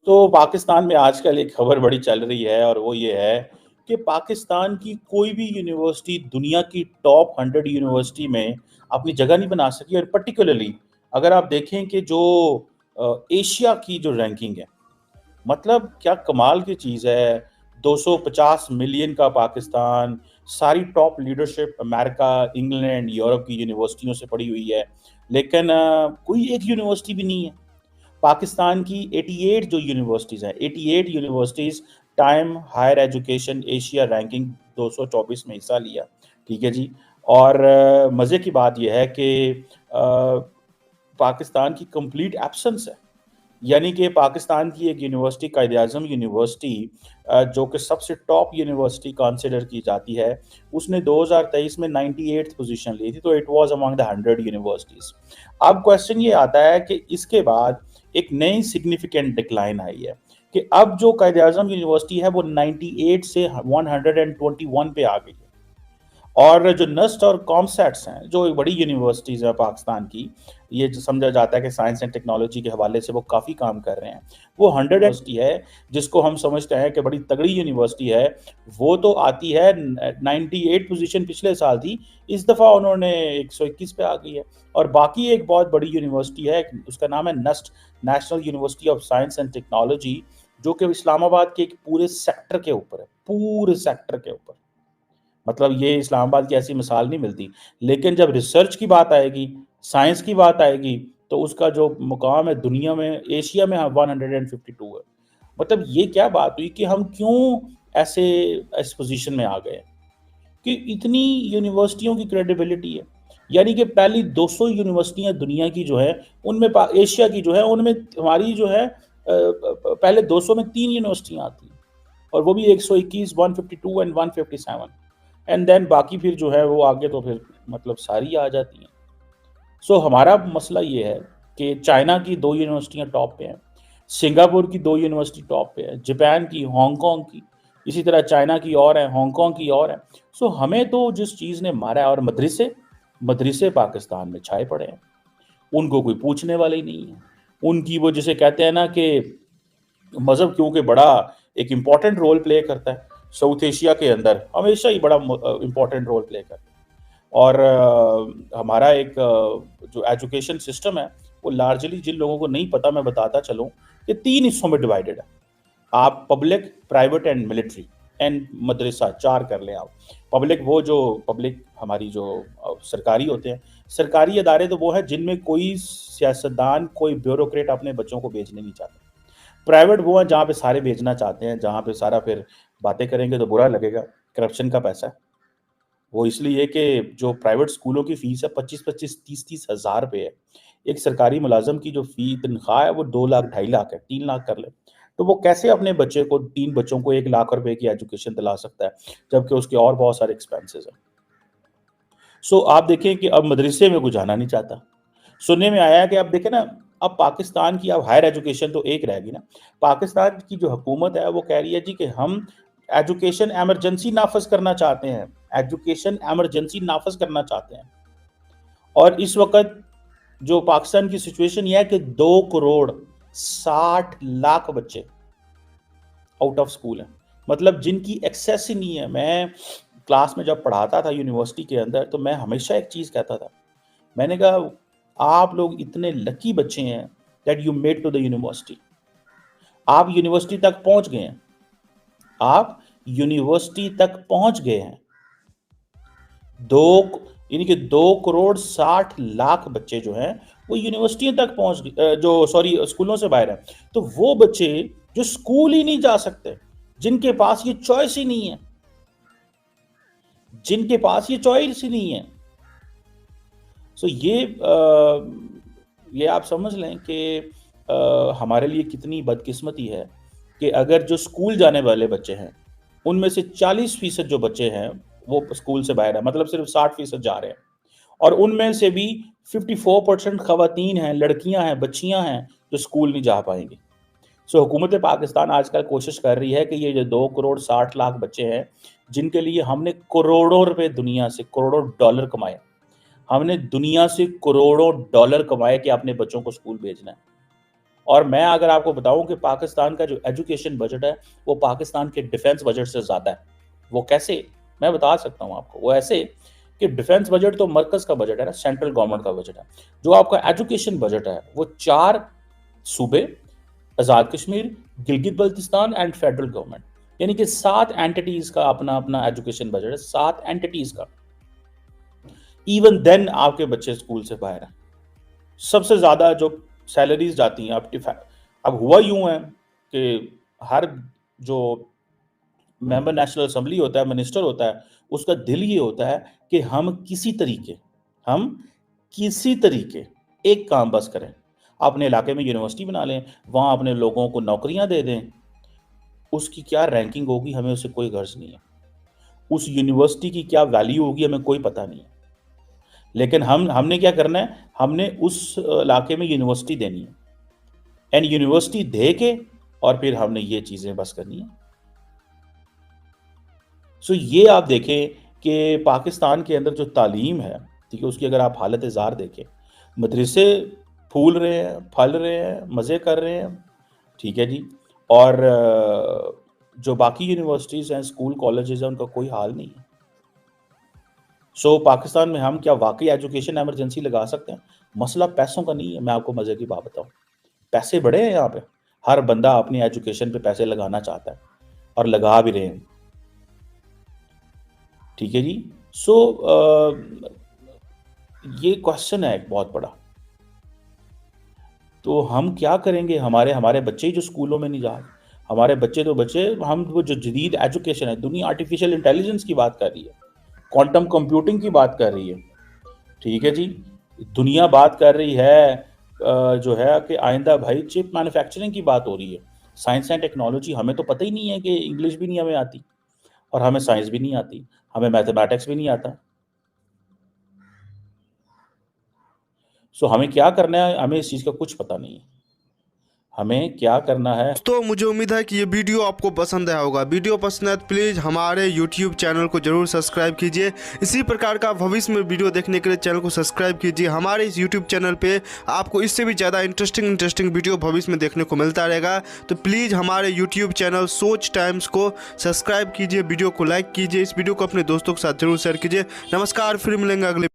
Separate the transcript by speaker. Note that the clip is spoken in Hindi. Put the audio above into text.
Speaker 1: तो पाकिस्तान में आजकल एक खबर बड़ी चल रही है और वो ये है कि पाकिस्तान की कोई भी यूनिवर्सिटी दुनिया की टॉप 100 यूनिवर्सिटी में अपनी जगह नहीं बना सकी। और पर्टिकुलरली अगर आप देखें कि जो एशिया की जो रैंकिंग है, मतलब क्या कमाल की चीज़ है। 250 मिलियन का पाकिस्तान, सारी top leadership America, England, Europe की यूनिवर्सिटियों से पड़ी हुई है, लेकिन कोई एक यूनिवर्सिटी भी नहीं है। पाकिस्तान की 88 जो यूनिवर्सिटीज़ हैं, 88 universities time higher education Asia ranking 224 में हिस्सा लिया। ठीक है जी। और मज़े की बात यह है कि पाकिस्तान की कंप्लीट एब्सेंस है। यानी कि पाकिस्तान की एक यूनिवर्सिटी कायद-ए-आज़म यूनिवर्सिटी जो कि सबसे टॉप यूनिवर्सिटी कंसिडर की जाती है, उसने 2023 में 98th पोजीशन ली थी, तो it was among the 100 universities. अब क्वेश्चन ये आता है कि इसके बाद एक नई सिग्निफिकेंट डिक्लाइन आई है कि अब जो कायद-ए-आज़म यूनिवर्सिटी है वो 98 से 121 पे आ गई है। और जो नस्ट और कॉमसेट्स हैं, जो बड़ी यूनिवर्सिटीज़ हैं पाकिस्तान की, ये जो समझा जाता है कि साइंस एंड टेक्नोलॉजी के हवाले से वो काफ़ी काम कर रहे हैं। वो 100 यूनिवर्सिटी है, जिसको हम समझते हैं कि बड़ी तगड़ी यूनिवर्सिटी है, वो तो आती है 98 पोज़ीशन पिछले साल थी, इस दफ़ा उन्होंने 121 पे आ गई है। और बाकी एक बहुत बड़ी यूनिवर्सिटी है, उसका नाम है NUST, national university of science and technology, जो कि इस्लामाबाद के एक पूरे सेक्टर के ऊपर है, पूरे सेक्टर के ऊपर। मतलब ये इस्लामाबाद की ऐसी मिसाल नहीं मिलती। लेकिन जब रिसर्च की बात आएगी, साइंस की बात आएगी, तो उसका जो मुकाम है दुनिया में, एशिया में 152 है। मतलब ये क्या बात हुई कि हम क्यों ऐसे इस पोज़ीशन में आ गए कि इतनी यूनिवर्सिटियों की क्रेडिबिलिटी है। यानी कि पहली 200 यूनिवर्सिटियाँ दुनिया की जो है, उनमें एशिया की जो है, उनमें हमारी जो है पहले 200 में 3 यूनिवर्सिटियाँ आती हैं, और वो भी 121, 152 एंड 157। एंड देन बाकी फिर जो है वो आगे तो फिर मतलब सारी आ जाती हैं। सो हमारा मसला ये है कि चाइना की 2 यूनिवर्सिटियाँ टॉप पे हैं, सिंगापुर की 2 यूनिवर्सिटी टॉप पे है, जापान की, हांगकांग की, इसी तरह चाइना की और है, हांगकांग की और है। सो हमें तो जिस चीज़ ने मारा है, और मदरसे मदरसे पाकिस्तान में छाए पड़े हैं, उनको कोई पूछने वाला ही नहीं है। उनकी वो जिसे कहते हैं ना कि मज़हब क्योंकि बड़ा एक इम्पॉर्टेंट रोल प्ले करता है साउथ एशिया के अंदर, हमेशा ही बड़ा इम्पॉर्टेंट रोल प्ले करता है। और हमारा एक जो एजुकेशन सिस्टम है, वो लार्जली जिन लोगों को नहीं पता मैं बताता चलूँ कि 3 हिस्सों में डिवाइडेड है। आप public, private and military and मदरसा 4 कर लें आप। पब्लिक वो जो पब्लिक हमारी जो सरकारी होते हैं, सरकारी इदारे तो वो हैं जिनमें कोई सियासतदान, कोई ब्यूरोक्रेट अपने बच्चों को भेजने नहीं चाहता। प्राइवेट वो हैं जहाँ पे सारे भेजना चाहते हैं, जहाँ पे सारा फिर बातें करेंगे तो बुरा लगेगा, करप्शन का पैसा है। वो इसलिए कि जो प्राइवेट स्कूलों की फ़ीस है 25-25, 30-30 हज़ार रुपए है। एक सरकारी मुलाज़िम की जो तनख्वाह है वो 2 लाख, 2.5 लाख है, 3 लाख कर लें। तो वो कैसे अपने बच्चे को 3 बच्चों को 1 लाख रुपए की एजुकेशन दिला सकता है, जबकि उसके और बहुत सारे एक्सपेंसेस हैं। सो आप देखें कि अब मदरसे में कोई जाना नहीं चाहता। सुनने में आया है कि अब देखें ना, अब पाकिस्तान की अब हायर एजुकेशन तो एक रह गई ना, पाकिस्तान की जो हुकूमत है वो कह रही है जी कि हम एजुकेशन इमरजेंसी नाफज करना चाहते हैं, एजुकेशन इमरजेंसी नाफज करना चाहते हैं। और इस वक्त जो पाकिस्तान की सिचुएशन ये है कि 2 करोड़ 60 लाख बच्चे आउट ऑफ स्कूल हैं, मतलब जिनकी एक्सेस ही नहीं है। मैं क्लास में जब पढ़ाता था यूनिवर्सिटी के अंदर, तो मैं हमेशा एक चीज़ कहता था, मैंने कहा आप लोग इतने लकी बच्चे हैं that you made to the university. आप यूनिवर्सिटी तक पहुंच गए हैं, आप यूनिवर्सिटी तक पहुंच गए हैं। दो यानी कि 2 करोड़ 60 लाख बच्चे जो हैं वो यूनिवर्सिटियों तक पहुंच जो सॉरी स्कूलों से बाहर हैं। तो वो बच्चे जो स्कूल ही नहीं जा सकते, जिनके पास ये चॉइस ही नहीं है, जिनके पास ये चॉइस ही नहीं है। सो ये आप समझ लें कि हमारे लिए कितनी बदकिस्मती है कि अगर जो स्कूल जाने वाले बच्चे हैं, उनमें से 40% जो बच्चे हैं वो स्कूल से बाहर है, मतलब सिर्फ 60% जा रहे हैं। और उनमें से भी 54% खवातीन हैं, लड़कियां हैं, बच्चियां हैं जो स्कूल नहीं जा पाएंगी। सो हुकूमत पाकिस्तान आजकल कोशिश कर रही है कि ये जो 2 करोड़ 60 लाख बच्चे हैं, जिनके लिए हमने करोड़ों रुपए दुनिया से, करोड़ों डॉलर कमाए, हमने दुनिया से करोड़ों डॉलर कमाए कि अपने बच्चों को स्कूल भेजना है। और मैं अगर आपको बताऊं कि पाकिस्तान का जो एजुकेशन बजट है वो पाकिस्तान के डिफेंस बजट से ज़्यादा है। वो कैसे, मैं बता सकता हूं आपको। वो ऐसे कि डिफेंस बजट तो मरकज का बजट है ना, सेंट्रल गवर्नमेंट का बजट है। जो आपका एजुकेशन बजट है वो 4 सूबे, Azad Kashmir, Gilgit Baltistan and federal government, यानी कि 7 एंटिटीज का अपना अपना एजुकेशन बजट है, 7 एंटिटीज का। इवन देन आपके बच्चे स्कूल से बाहर हैं। सबसे ज़्यादा जो सैलरीज जाती हैं अब हुआ यूं है कि हर जो मेंबर नेशनल असेंबली होता है, मिनिस्टर होता है, उसका दिल ये होता है कि हम किसी तरीके एक काम बस करें, अपने इलाके में यूनिवर्सिटी बना लें, वहाँ अपने लोगों को नौकरियाँ दे दें। उसकी क्या रैंकिंग होगी हमें उससे कोई गर्ज नहीं है, उस यूनिवर्सिटी की क्या वैल्यू होगी हमें कोई पता नहीं है। लेकिन हमने क्या करना है, हमने उस इलाके में यूनिवर्सिटी देनी है, एंड यूनिवर्सिटी दे के और फिर हमने ये चीज़ें बस करनी है। सो ये आप देखें कि पाकिस्तान के अंदर जो तालीम है, ठीक है, उसकी अगर आप हालत ज़ार देखें, मदरसे फूल रहे हैं, फल रहे हैं, मज़े कर रहे हैं, ठीक है जी, और जो बाकी यूनिवर्सिटीज़ हैं, स्कूल कॉलेजेस हैं, उनका कोई हाल नहीं है। सो पाकिस्तान में हम क्या वाकई एजुकेशन एमरजेंसी लगा सकते हैं? मसला पैसों का नहीं है। मैं आपको मज़े की बात बताऊँ, पैसे बड़े हैं यहाँ पे, हर बंदा अपनी एजुकेशन पे पैसे लगाना चाहता है और लगा भी रहे हैं, ठीक है जी। सो ये क्वेश्चन है एक बहुत बड़ा, तो हम क्या करेंगे? हमारे हमारे बच्चे ही जो स्कूलों में नहीं जा रहे, हमारे बच्चे तो बच्चे, हम वो जो जदीद एजुकेशन है, दुनिया आर्टिफिशियल इंटेलिजेंस की बात कर रही है, क्वांटम कंप्यूटिंग की बात कर रही है, ठीक है जी, दुनिया बात कर रही है जो है कि आइंदा भाई चिप मैन्युफैक्चरिंग की बात हो रही है, साइंस एंड टेक्नोलॉजी। हमें तो पता ही नहीं है कि इंग्लिश भी नहीं हमें आती, और हमें साइंस भी नहीं आती, हमें मैथमेटिक्स भी नहीं आता। सो हमें क्या करना है, हमें इस चीज़ का कुछ पता नहीं है, हमें क्या करना है।
Speaker 2: तो मुझे उम्मीद है कि ये वीडियो आपको पसंद आया होगा। वीडियो पसंद है तो प्लीज़ हमारे YouTube चैनल को जरूर सब्सक्राइब कीजिए। इसी प्रकार का भविष्य में वीडियो देखने के लिए चैनल को सब्सक्राइब कीजिए। हमारे इस YouTube चैनल पे आपको इससे भी ज़्यादा इंटरेस्टिंग वीडियो भविष्य में देखने को मिलता रहेगा। तो प्लीज़ हमारे YouTube चैनल सोच टाइम्स को सब्सक्राइब कीजिए, वीडियो को लाइक कीजिए, इस वीडियो को अपने दोस्तों के साथ जरूर शेयर कीजिए। नमस्कार, फिर मिलेंगे अगले